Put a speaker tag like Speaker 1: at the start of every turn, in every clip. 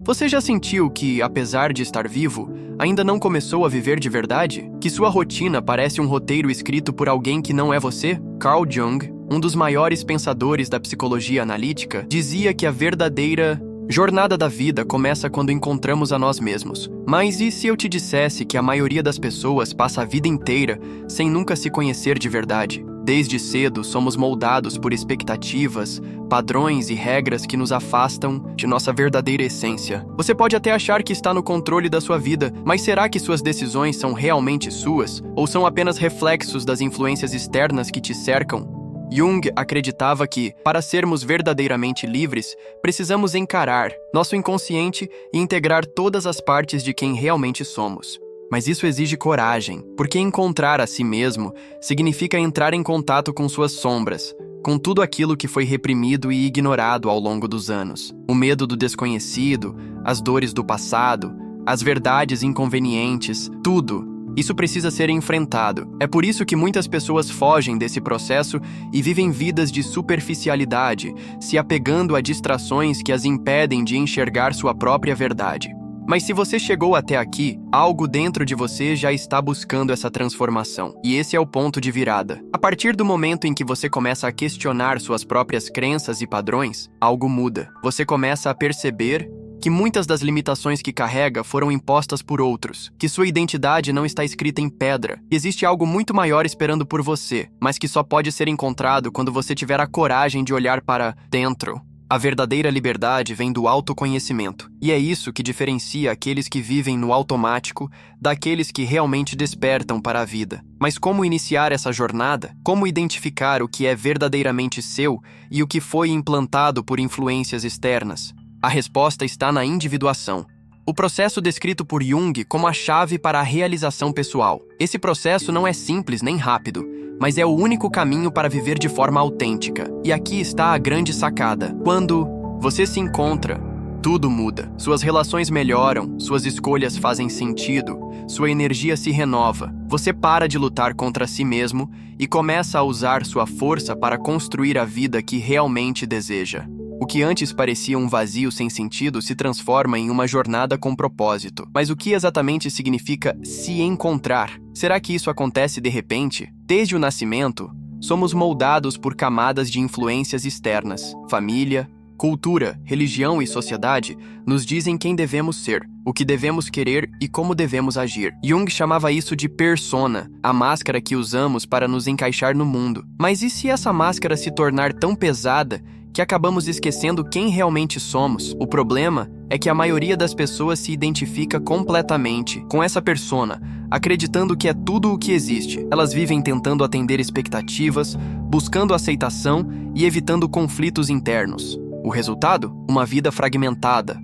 Speaker 1: Você já sentiu que, apesar de estar vivo, ainda não começou a viver de verdade? Que sua rotina parece um roteiro escrito por alguém que não é você? Carl Jung, um dos maiores pensadores da psicologia analítica, dizia que a verdadeira jornada da vida começa quando encontramos a nós mesmos. Mas e se eu te dissesse que a maioria das pessoas passa a vida inteira sem nunca se conhecer de verdade? Desde cedo, somos moldados por expectativas, padrões e regras que nos afastam de nossa verdadeira essência. Você pode até achar que está no controle da sua vida, mas será que suas decisões são realmente suas? Ou são apenas reflexos das influências externas que te cercam? Jung acreditava que, para sermos verdadeiramente livres, precisamos encarar nosso inconsciente e integrar todas as partes de quem realmente somos. Mas isso exige coragem, porque encontrar a si mesmo significa entrar em contato com suas sombras, com tudo aquilo que foi reprimido e ignorado ao longo dos anos. O medo do desconhecido, as dores do passado, as verdades inconvenientes, tudo. Isso precisa ser enfrentado. É por isso que muitas pessoas fogem desse processo e vivem vidas de superficialidade, se apegando a distrações que as impedem de enxergar sua própria verdade. Mas se você chegou até aqui, algo dentro de você já está buscando essa transformação. E esse é o ponto de virada. A partir do momento em que você começa a questionar suas próprias crenças e padrões, algo muda. Você começa a perceber que muitas das limitações que carrega foram impostas por outros, que sua identidade não está escrita em pedra. Existe algo muito maior esperando por você, mas que só pode ser encontrado quando você tiver a coragem de olhar para dentro. A verdadeira liberdade vem do autoconhecimento, e é isso que diferencia aqueles que vivem no automático daqueles que realmente despertam para a vida. Mas como iniciar essa jornada? Como identificar o que é verdadeiramente seu e o que foi implantado por influências externas? A resposta está na individuação. O processo descrito por Jung como a chave para a realização pessoal. Esse processo não é simples nem rápido, mas é o único caminho para viver de forma autêntica. E aqui está a grande sacada. Quando você se encontra, tudo muda. Suas relações melhoram, suas escolhas fazem sentido, sua energia se renova. Você para de lutar contra si mesmo e começa a usar sua força para construir a vida que realmente deseja. O que antes parecia um vazio sem sentido se transforma em uma jornada com propósito. Mas o que exatamente significa se encontrar? Será que isso acontece de repente? Desde o nascimento, somos moldados por camadas de influências externas. Família, cultura, religião e sociedade nos dizem quem devemos ser, o que devemos querer e como devemos agir. Jung chamava isso de persona, a máscara que usamos para nos encaixar no mundo. Mas e se essa máscara se tornar tão pesada que acabamos esquecendo quem realmente somos? O problema é que a maioria das pessoas se identifica completamente com essa persona, acreditando que é tudo o que existe. Elas vivem tentando atender expectativas, buscando aceitação e evitando conflitos internos. O resultado? Uma vida fragmentada,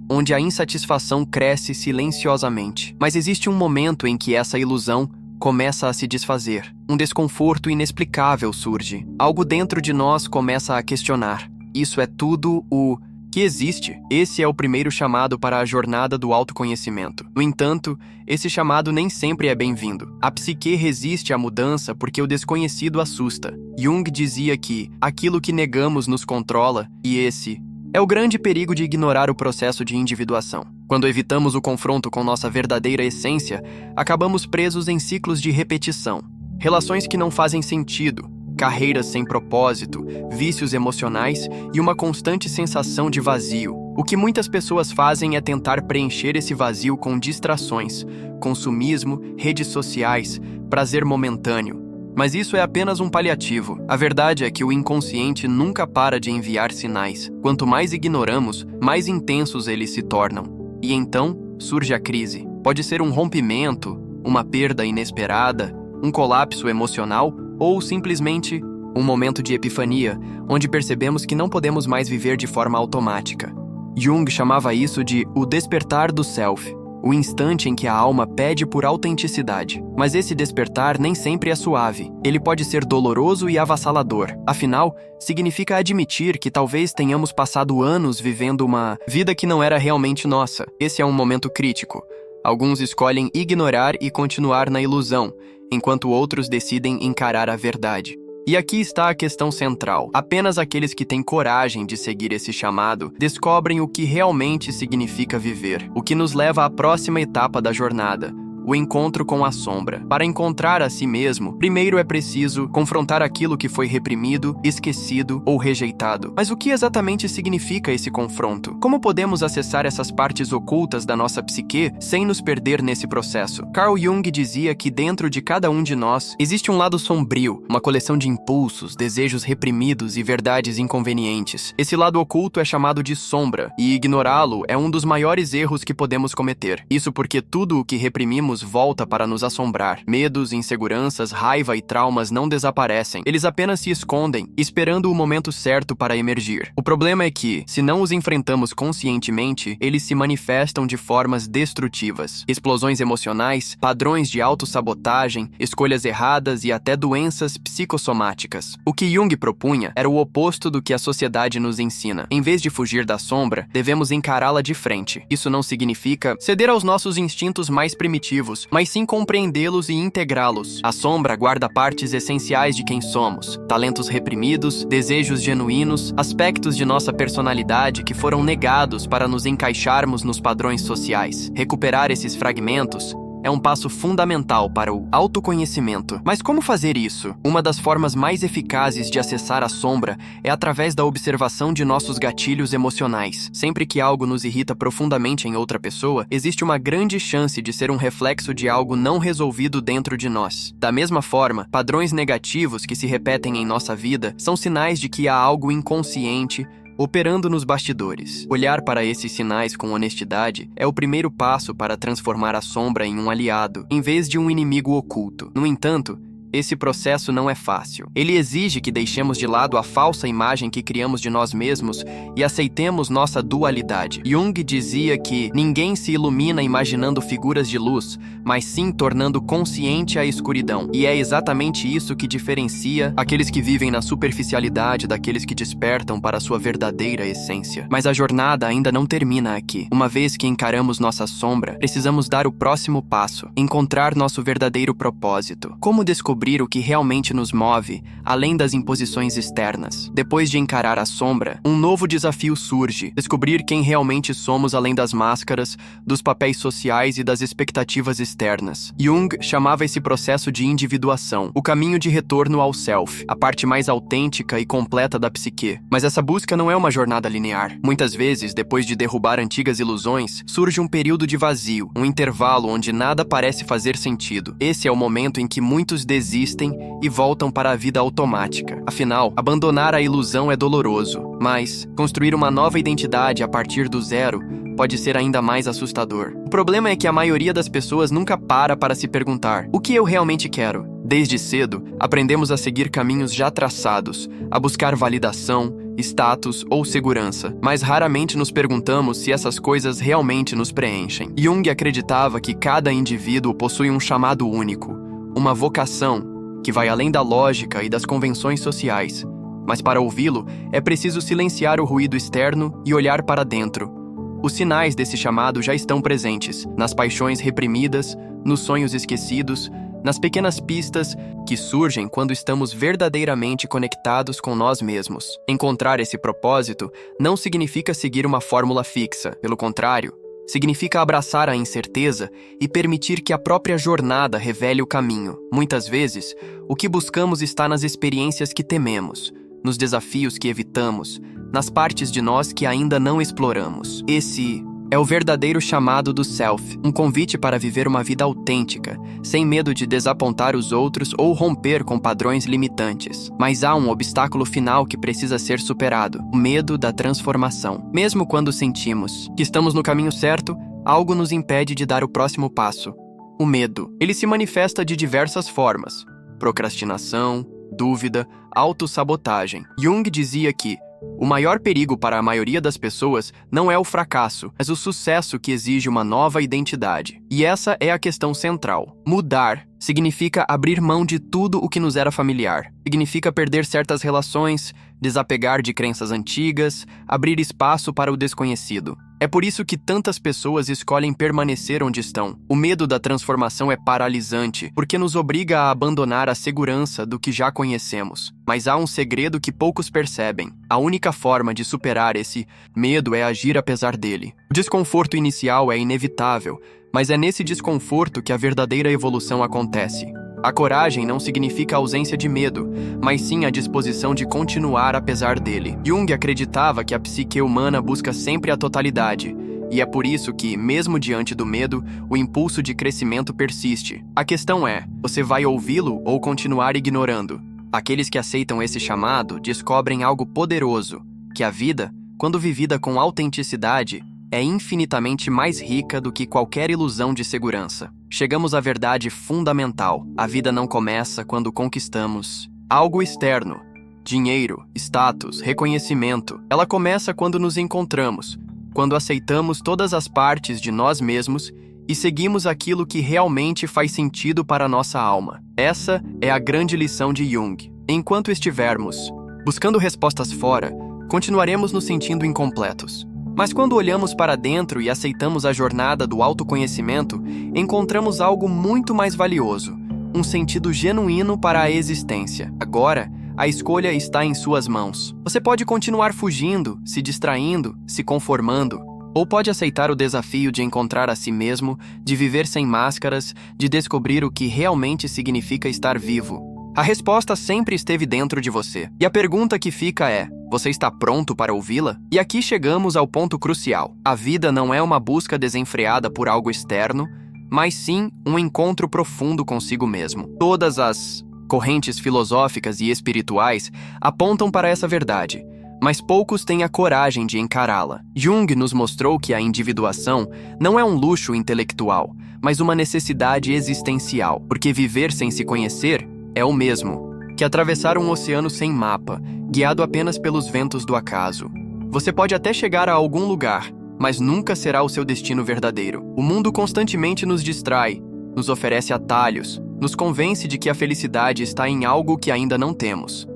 Speaker 1: onde a insatisfação cresce silenciosamente. Mas existe um momento em que essa ilusão começa a se desfazer. Um desconforto inexplicável surge. Algo dentro de nós começa a questionar. Isso é tudo o que existe? Esse é o primeiro chamado para a jornada do autoconhecimento. No entanto, esse chamado nem sempre é bem-vindo. A psique resiste à mudança porque o desconhecido assusta. Jung dizia que aquilo que negamos nos controla, e esse é o grande perigo de ignorar o processo de individuação. Quando evitamos o confronto com nossa verdadeira essência, acabamos presos em ciclos de repetição. Relações que não fazem sentido, carreiras sem propósito, vícios emocionais e uma constante sensação de vazio. O que muitas pessoas fazem é tentar preencher esse vazio com distrações, consumismo, redes sociais, prazer momentâneo. Mas isso é apenas um paliativo. A verdade é que o inconsciente nunca para de enviar sinais. Quanto mais ignoramos, mais intensos eles se tornam. E então surge a crise. Pode ser um rompimento, uma perda inesperada, um colapso emocional ou simplesmente um momento de epifania, onde percebemos que não podemos mais viver de forma automática. Jung chamava isso de o despertar do self, o instante em que a alma pede por autenticidade. Mas esse despertar nem sempre é suave. Ele pode ser doloroso e avassalador. Afinal, significa admitir que talvez tenhamos passado anos vivendo uma vida que não era realmente nossa. Esse é um momento crítico. Alguns escolhem ignorar e continuar na ilusão, enquanto outros decidem encarar a verdade. E aqui está a questão central. Apenas aqueles que têm coragem de seguir esse chamado descobrem o que realmente significa viver, o que nos leva à próxima etapa da jornada, o encontro com a sombra. Para encontrar a si mesmo, primeiro é preciso confrontar aquilo que foi reprimido, esquecido ou rejeitado. Mas o que exatamente significa esse confronto? Como podemos acessar essas partes ocultas da nossa psique sem nos perder nesse processo? Carl Jung dizia que dentro de cada um de nós existe um lado sombrio, uma coleção de impulsos, desejos reprimidos e verdades inconvenientes. Esse lado oculto é chamado de sombra, e ignorá-lo é um dos maiores erros que podemos cometer. Isso porque tudo o que reprimimos volta para nos assombrar. Medos, inseguranças, raiva e traumas não desaparecem. Eles apenas se escondem, esperando o momento certo para emergir. O problema é que, se não os enfrentamos conscientemente, eles se manifestam de formas destrutivas. Explosões emocionais, padrões de autossabotagem, escolhas erradas e até doenças psicossomáticas. O que Jung propunha era o oposto do que a sociedade nos ensina. Em vez de fugir da sombra, devemos encará-la de frente. Isso não significa ceder aos nossos instintos mais primitivos, mas sim compreendê-los e integrá-los. A sombra guarda partes essenciais de quem somos, talentos reprimidos, desejos genuínos, aspectos de nossa personalidade que foram negados para nos encaixarmos nos padrões sociais. Recuperar esses fragmentos é um passo fundamental para o autoconhecimento. Mas como fazer isso? Uma das formas mais eficazes de acessar a sombra é através da observação de nossos gatilhos emocionais. Sempre que algo nos irrita profundamente em outra pessoa, existe uma grande chance de ser um reflexo de algo não resolvido dentro de nós. Da mesma forma, padrões negativos que se repetem em nossa vida são sinais de que há algo inconsciente operando nos bastidores. Olhar para esses sinais com honestidade é o primeiro passo para transformar a sombra em um aliado, em vez de um inimigo oculto. No entanto, esse processo não é fácil. Ele exige que deixemos de lado a falsa imagem que criamos de nós mesmos e aceitemos nossa dualidade. Jung dizia que ninguém se ilumina imaginando figuras de luz, mas sim tornando consciente a escuridão. E é exatamente isso que diferencia aqueles que vivem na superficialidade daqueles que despertam para sua verdadeira essência. Mas a jornada ainda não termina aqui. Uma vez que encaramos nossa sombra, precisamos dar o próximo passo, encontrar nosso verdadeiro propósito. Como descobrir o que realmente nos move, além das imposições externas? Depois de encarar a sombra, um novo desafio surge: descobrir quem realmente somos além das máscaras, dos papéis sociais e das expectativas externas. Jung chamava esse processo de individuação, o caminho de retorno ao self, a parte mais autêntica e completa da psique. Mas essa busca não é uma jornada linear. Muitas vezes, depois de derrubar antigas ilusões, surge um período de vazio, um intervalo onde nada parece fazer sentido. Esse é o momento em que muitos desistem e voltam para a vida automática. Afinal, abandonar a ilusão é doloroso, mas construir uma nova identidade a partir do zero pode ser ainda mais assustador. O problema é que a maioria das pessoas nunca para se perguntar: o que eu realmente quero? Desde cedo, aprendemos a seguir caminhos já traçados, a buscar validação, status ou segurança, mas raramente nos perguntamos se essas coisas realmente nos preenchem. Jung acreditava que cada indivíduo possui um chamado único, uma vocação que vai além da lógica e das convenções sociais. Mas para ouvi-lo, é preciso silenciar o ruído externo e olhar para dentro. Os sinais desse chamado já estão presentes, nas paixões reprimidas, nos sonhos esquecidos, nas pequenas pistas que surgem quando estamos verdadeiramente conectados com nós mesmos. Encontrar esse propósito não significa seguir uma fórmula fixa, pelo contrário, significa abraçar a incerteza e permitir que a própria jornada revele o caminho. Muitas vezes, o que buscamos está nas experiências que tememos, nos desafios que evitamos, nas partes de nós que ainda não exploramos. Esse é o verdadeiro chamado do self, um convite para viver uma vida autêntica, sem medo de desapontar os outros ou romper com padrões limitantes. Mas há um obstáculo final que precisa ser superado: o medo da transformação. Mesmo quando sentimos que estamos no caminho certo, algo nos impede de dar o próximo passo. O medo. Ele se manifesta de diversas formas: procrastinação, dúvida, autossabotagem. Jung dizia que o maior perigo para a maioria das pessoas não é o fracasso, mas o sucesso que exige uma nova identidade. E essa é a questão central. Mudar significa abrir mão de tudo o que nos era familiar. Significa perder certas relações, desapegar de crenças antigas, abrir espaço para o desconhecido. É por isso que tantas pessoas escolhem permanecer onde estão. O medo da transformação é paralisante, porque nos obriga a abandonar a segurança do que já conhecemos. Mas há um segredo que poucos percebem. A única forma de superar esse medo é agir apesar dele. O desconforto inicial é inevitável, mas é nesse desconforto que a verdadeira evolução acontece. A coragem não significa ausência de medo, mas sim a disposição de continuar apesar dele. Jung acreditava que a psique humana busca sempre a totalidade, e é por isso que, mesmo diante do medo, o impulso de crescimento persiste. A questão é, você vai ouvi-lo ou continuar ignorando? Aqueles que aceitam esse chamado descobrem algo poderoso, que a vida, quando vivida com autenticidade, é infinitamente mais rica do que qualquer ilusão de segurança. Chegamos à verdade fundamental. A vida não começa quando conquistamos algo externo, dinheiro, status, reconhecimento. Ela começa quando nos encontramos, quando aceitamos todas as partes de nós mesmos e seguimos aquilo que realmente faz sentido para a nossa alma. Essa é a grande lição de Jung. Enquanto estivermos buscando respostas fora, continuaremos nos sentindo incompletos. Mas quando olhamos para dentro e aceitamos a jornada do autoconhecimento, encontramos algo muito mais valioso, um sentido genuíno para a existência. Agora, a escolha está em suas mãos. Você pode continuar fugindo, se distraindo, se conformando, ou pode aceitar o desafio de encontrar a si mesmo, de viver sem máscaras, de descobrir o que realmente significa estar vivo. A resposta sempre esteve dentro de você. E a pergunta que fica é: você está pronto para ouvi-la? E aqui chegamos ao ponto crucial. A vida não é uma busca desenfreada por algo externo, mas sim um encontro profundo consigo mesmo. Todas as correntes filosóficas e espirituais apontam para essa verdade, mas poucos têm a coragem de encará-la. Jung nos mostrou que a individuação não é um luxo intelectual, mas uma necessidade existencial, porque viver sem se conhecer é o mesmo que atravessar um oceano sem mapa, guiado apenas pelos ventos do acaso. Você pode até chegar a algum lugar, mas nunca será o seu destino verdadeiro. O mundo constantemente nos distrai, nos oferece atalhos, nos convence de que a felicidade está em algo que ainda não temos.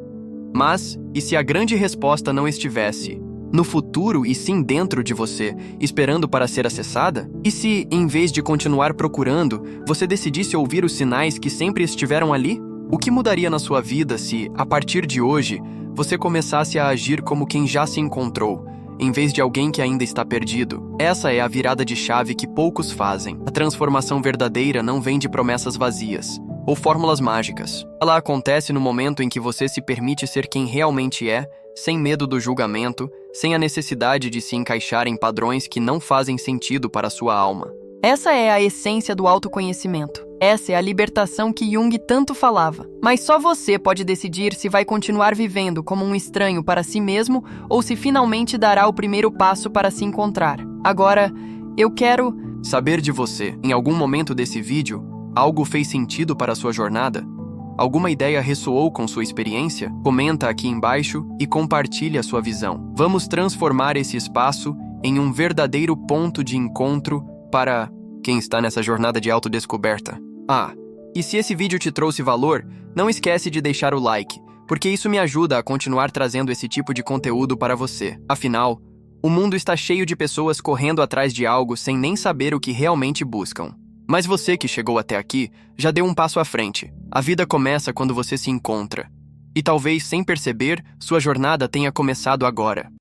Speaker 1: Mas, e se a grande resposta não estivesse no futuro e sim dentro de você, esperando para ser acessada? E se, em vez de continuar procurando, você decidisse ouvir os sinais que sempre estiveram ali? O que mudaria na sua vida se, a partir de hoje, você começasse a agir como quem já se encontrou, em vez de alguém que ainda está perdido? Essa é a virada de chave que poucos fazem. A transformação verdadeira não vem de promessas vazias ou fórmulas mágicas. Ela acontece no momento em que você se permite ser quem realmente é, sem medo do julgamento, sem a necessidade de se encaixar em padrões que não fazem sentido para a sua alma.
Speaker 2: Essa é a essência do autoconhecimento. Essa é a libertação que Jung tanto falava. Mas só você pode decidir se vai continuar vivendo como um estranho para si mesmo ou se finalmente dará o primeiro passo para se encontrar. Agora, eu quero
Speaker 1: saber de você. Em algum momento desse vídeo, algo fez sentido para a sua jornada? Alguma ideia ressoou com sua experiência? Comenta aqui embaixo e compartilhe a sua visão. Vamos transformar esse espaço em um verdadeiro ponto de encontro para quem está nessa jornada de autodescoberta. E se esse vídeo te trouxe valor, não esquece de deixar o like, porque isso me ajuda a continuar trazendo esse tipo de conteúdo para você. Afinal, o mundo está cheio de pessoas correndo atrás de algo sem nem saber o que realmente buscam. Mas você que chegou até aqui já deu um passo à frente. A vida começa quando você se encontra. E talvez, sem perceber, sua jornada tenha começado agora.